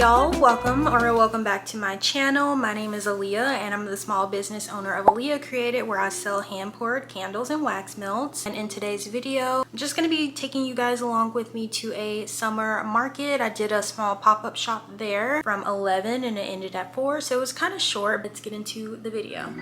y'all, welcome back to my channel. My name is Aaliyah and I'm the small business owner of Aaliyah Created, where I sell hand poured candles and wax melts. And in today's video, I'm just going to be taking you guys along with me to a summer market. I did a small pop-up shop there from 11 and it ended at 4, so it was kind of short. Let's get into the video.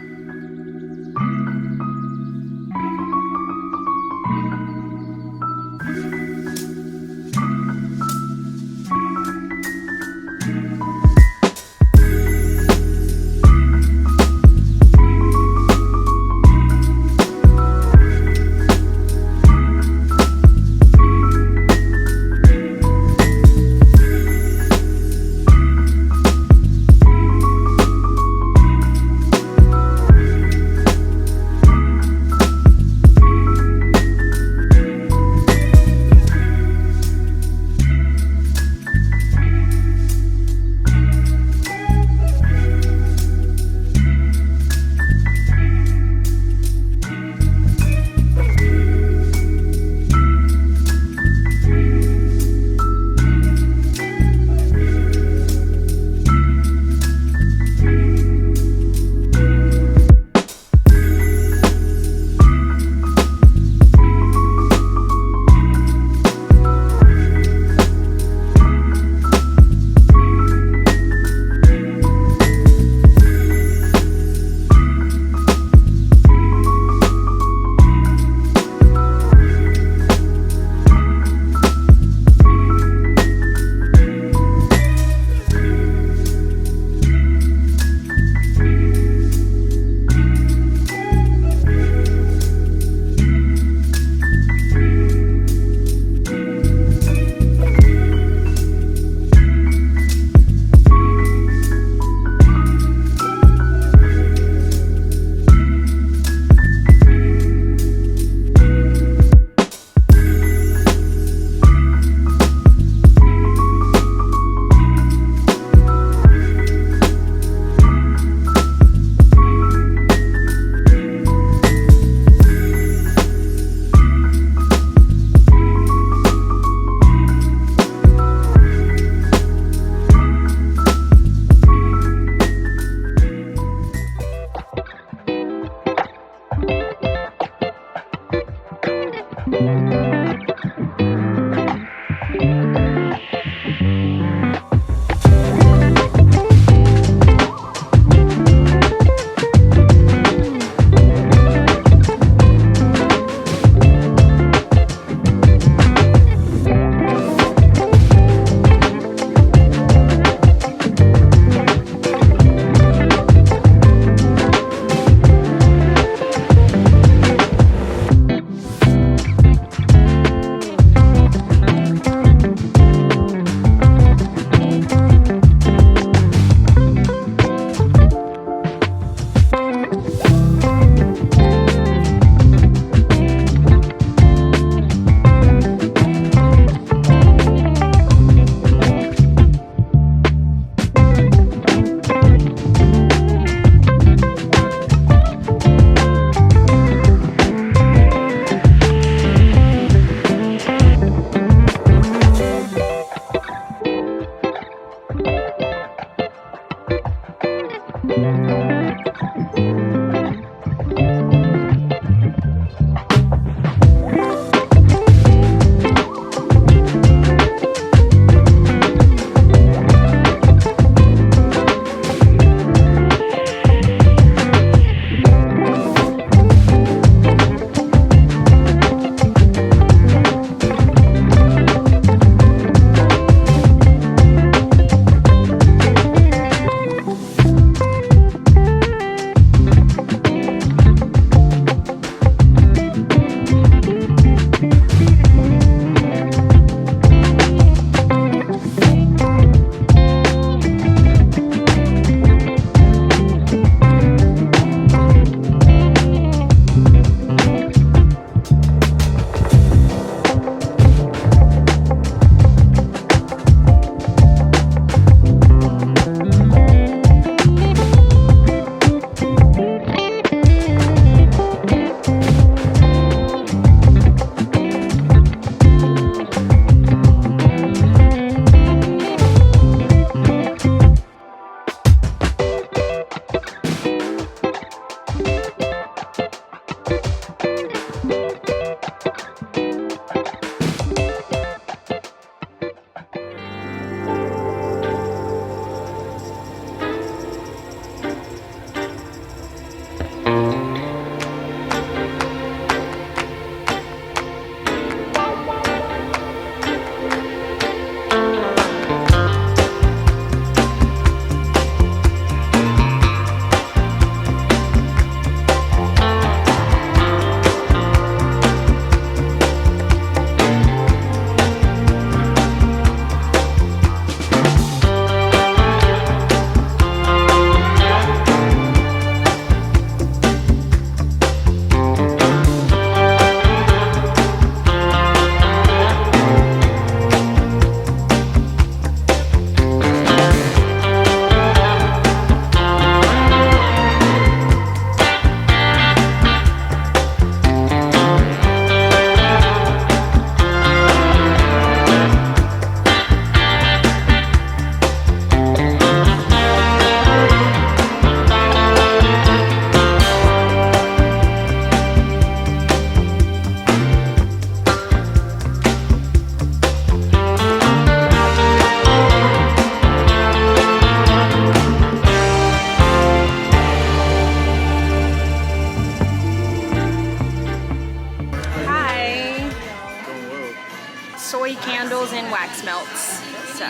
candles and wax melts. So,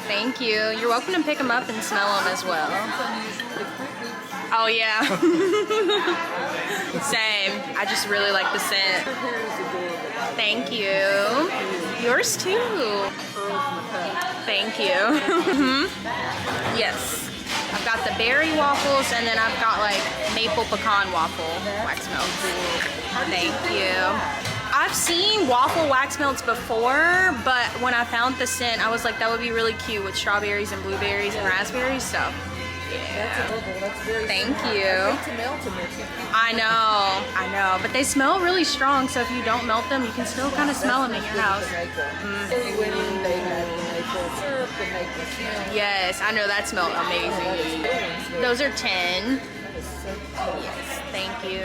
thank you. You're welcome to pick them up and smell them as well. Oh yeah. Same. I just really like the scent. Thank you. Yours too. Thank you. Yes. I've got the berry waffles, and then I've got like maple pecan waffle wax melts. Thank you. I've seen waffle wax melts before, but when I found the scent, I was like, that would be really cute with strawberries and blueberries and raspberries. So, yeah. Thank you. I know, but they smell really strong. So if you don't melt them, you can still kind of smell them in your house. Yes, I know that smelled amazing. Those are 10. Yes, thank you.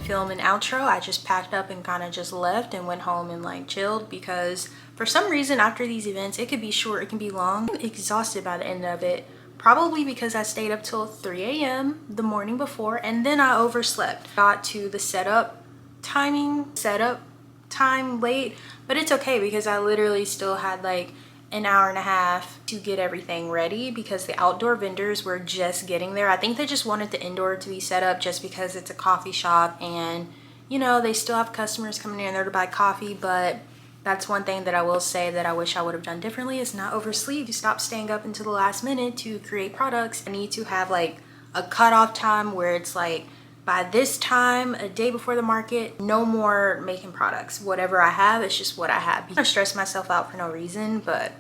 Film an outro. I just packed up and kind of just left and went home and like chilled, because for some reason after these events, it could be short, it can be long. I'm exhausted by the end of it, probably because I stayed up till 3 a.m. the morning before, and then I overslept. Got to the setup time late, but it's okay because I literally still had like an hour and a half to get everything ready, because the outdoor vendors were just getting there. I think they just wanted the indoor to be set up just because it's a coffee shop, and you know, they still have customers coming in there to buy coffee. But that's one thing that I will say that I wish I would have done differently, is not oversleep. You stop staying up until the last minute to create products. I need to have like a cutoff time where it's like, by this time, a day before the market, no more making products. Whatever I have, it's just what I have. I stress myself out for no reason, but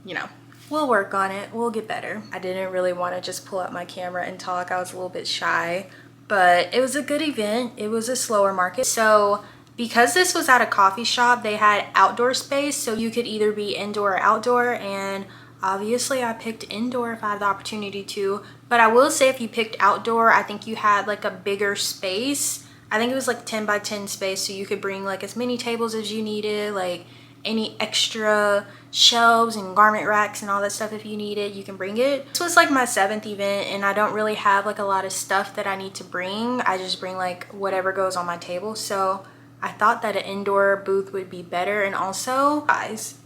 you know, we'll work on it. We'll get better. I didn't really want to just pull out my camera and talk. I was a little bit shy, but it was a good event. It was a slower market. So because this was at a coffee shop, they had outdoor space, so you could either be indoor or outdoor, and obviously I picked indoor if I had the opportunity to. But I will say, if you picked outdoor, I think you had like a bigger space. I think it was like 10 by 10 space, so you could bring like as many tables as you needed, like any extra shelves and garment racks and all that stuff. If you need it, you can bring it. This was like my 7th event, and I don't really have like a lot of stuff that I need to bring. I just bring like whatever goes on my table. So I thought that an indoor booth would be better. And also, guys,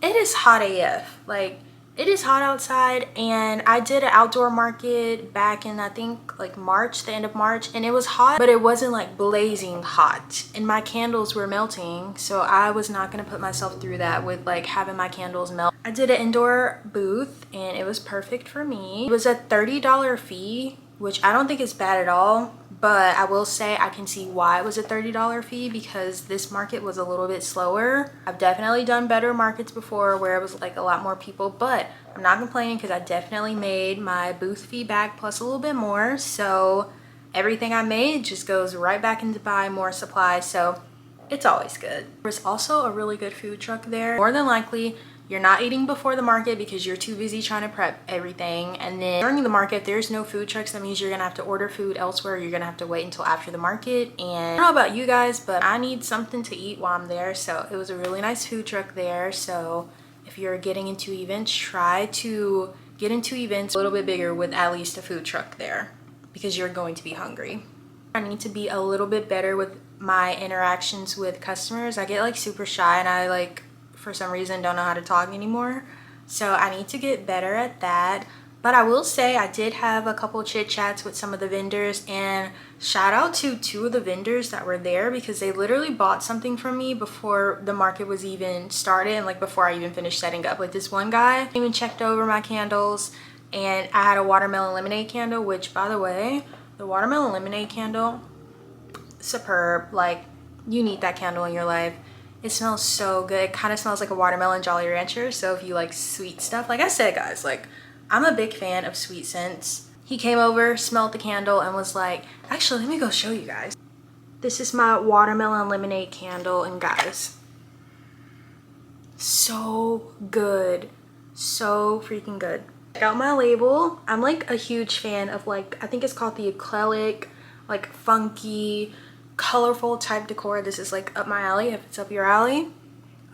it is hot AF. Like, It is hot outside, and I did an outdoor market back in, I think, like March, the end of March, and it was hot, but it wasn't like blazing hot, and my candles were melting, so I was not gonna put myself through that with like having my candles melt. I did an indoor booth, and it was perfect for me. It was a $30 fee, which I don't think is bad at all, but I will say I can see why it was a $30 fee, because this market was a little bit slower. I've definitely done better markets before where it was like a lot more people, but I'm not complaining because I definitely made my booth fee back plus a little bit more. So everything I made just goes right back into buying more supplies, so it's always good. There's also a really good food truck there. More than likely, you're not eating before the market because you're too busy trying to prep everything. And then during the market, there's no food trucks. That means you're gonna have to order food elsewhere. You're gonna have to wait until after the market. And I don't know about you guys, but I need something to eat while I'm there. So it was a really nice food truck there. So if you're getting into events, try to get into events a little bit bigger with at least a food truck there, because you're going to be hungry. I need to be a little bit better with my interactions with customers. I get like super shy, and I like, for some reason, don't know how to talk anymore, so I need to get better at that. But I will say I did have a couple chit chats with some of the vendors, and shout out to 2 of the vendors that were there, because they literally bought something from me before the market was even started, and like before I even finished setting up. Like this one guy even checked over my candles, and I had a watermelon lemonade candle, which, by the way, the watermelon lemonade candle, superb. Like, you need that candle in your life. It smells so good. It kind of smells like a watermelon Jolly Rancher. So if you like sweet stuff, like I said, guys, like I'm a big fan of sweet scents. He came over, smelled the candle, and was like, actually, let me go show you guys. This is my watermelon lemonade candle, and guys, so good. So freaking good. Check out my label. I'm like a huge fan of, like, I think it's called the eclectic, like funky, colorful type decor. This is like up my alley. If it's up your alley,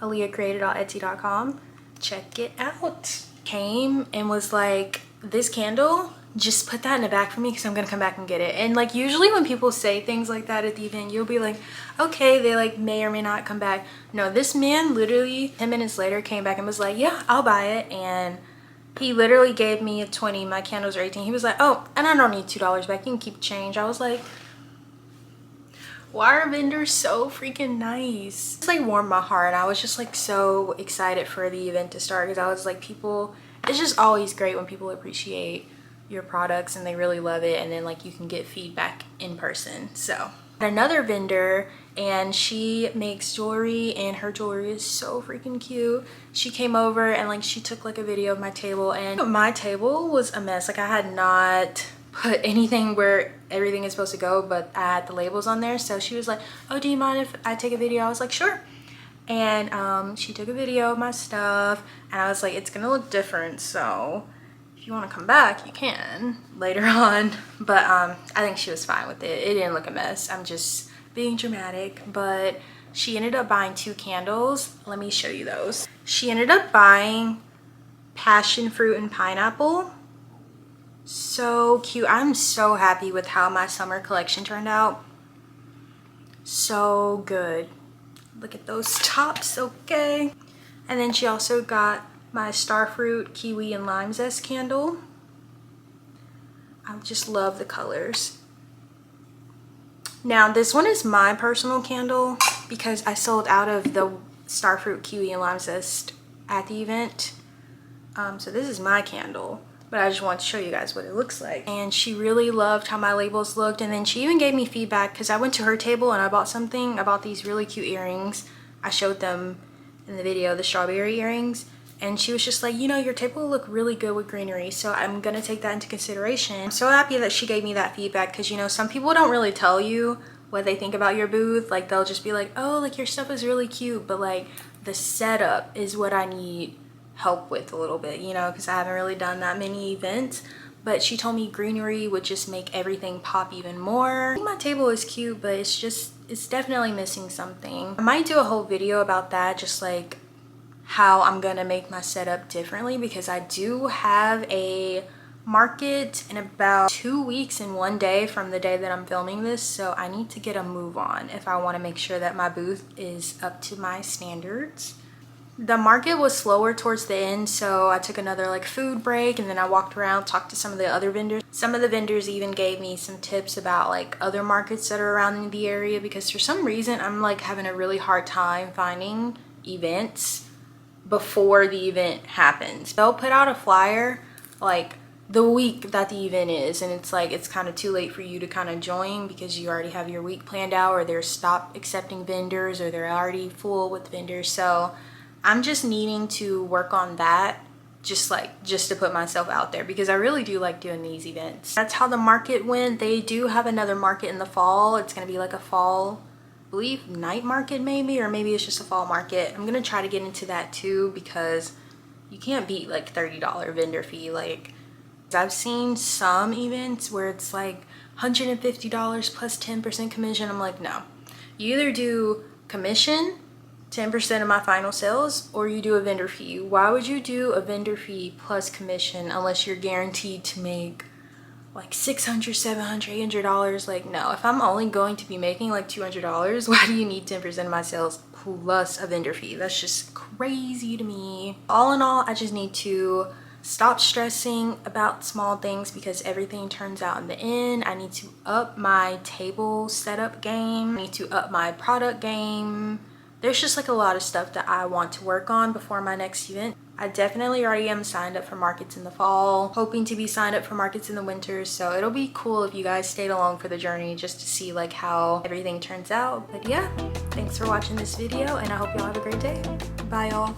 aaliyahcreated.etsy.com. Check it out. Came and was like, this candle, just put that in the back for me because I'm gonna come back and get it. And like, usually when people say things like that at the event, you'll be like, okay, they like may or may not come back. No, this man literally 10 minutes later came back and was like, yeah, I'll buy it. And he literally gave me a 20. My candles are 18. He was like, oh, and I don't need $2 back, you can keep change. I was like, why are vendors so freaking nice? It's like warmed my heart. I was just like so excited for the event to start, because I was like, people, it's just always great when people appreciate your products and they really love it, and then like you can get feedback in person. So another vendor, and she makes jewelry, and her jewelry is so freaking cute. She came over and like she took like a video of my table, and my table was a mess. Like I had not put anything where everything is supposed to go, but I had the labels on there. So she was like, oh, do you mind if I take a video? I was like, sure. And she took a video of my stuff, and I was like, it's gonna look different, so if you want to come back, you can later on. But I think she was fine with it. It didn't look a mess. I'm just being dramatic. But she ended up buying 2 candles. Let me show you those. She ended up buying passion fruit and pineapple. So cute. I'm so happy with how my summer collection turned out. So good. Look at those tops. Okay. And then she also got my starfruit, kiwi, and lime zest candle. I just love the colors. Now this one is my personal candle because I sold out of the starfruit, kiwi, and lime zest at the event. So this is my candle, but I just want to show you guys what it looks like. And she really loved how my labels looked, and then she even gave me feedback because I went to her table and I bought something. I bought these really cute earrings. I showed them in the video, the strawberry earrings, and she was just like, you know, your table will look really good with greenery, so I'm gonna take that into consideration. I'm so happy that she gave me that feedback, because you know, some people don't really tell you what they think about your booth. Like they'll just be like, oh, like your stuff is really cute, but like the setup is what I need help with a little bit, you know, because I haven't really done that many events. But she told me greenery would just make everything pop even more. I think my table is cute, but it's definitely missing something. I might do a whole video about that, just like how I'm gonna make my setup differently, because I do have a market in about 2 weeks and 1 day from the day that I'm filming this, so I need to get a move on if I want to make sure that my booth is up to my standards. The market was slower towards the end, so I took another like food break, and then I walked around, talked to some of the other vendors. Some of the vendors even gave me some tips about like other markets that are around in the area, because for some reason I'm like having a really hard time finding events before the event happens. They'll put out a flyer like the week that the event is, and it's like it's kind of too late for you to kind of join because you already have your week planned out, or they're stopped accepting vendors, or they're already full with vendors. So I'm just needing to work on that, just to put myself out there, because I really do like doing these events. That's how the market went. They do have another market in the fall. It's gonna be like a fall, I believe, night market maybe, or maybe it's just a fall market. I'm gonna try to get into that too, because you can't beat like $30 vendor fee. Like, I've seen some events where it's like $150 plus 10% commission. I'm like, no, you either do commission 10% of my final sales, or you do a vendor fee. Why would you do a vendor fee plus commission unless you're guaranteed to make like $600, $700, $800? Like, no, if I'm only going to be making like $200, why do you need 10% of my sales plus a vendor fee? That's just crazy to me. All in all, I just need to stop stressing about small things, because everything turns out in the end. I need to up my table setup game. I need to up my product game. There's just like a lot of stuff that I want to work on before my next event. I definitely already am signed up for markets in the fall, hoping to be signed up for markets in the winter. So it'll be cool if you guys stayed along for the journey, just to see like how everything turns out. But yeah, thanks for watching this video, and I hope y'all have a great day. Bye y'all.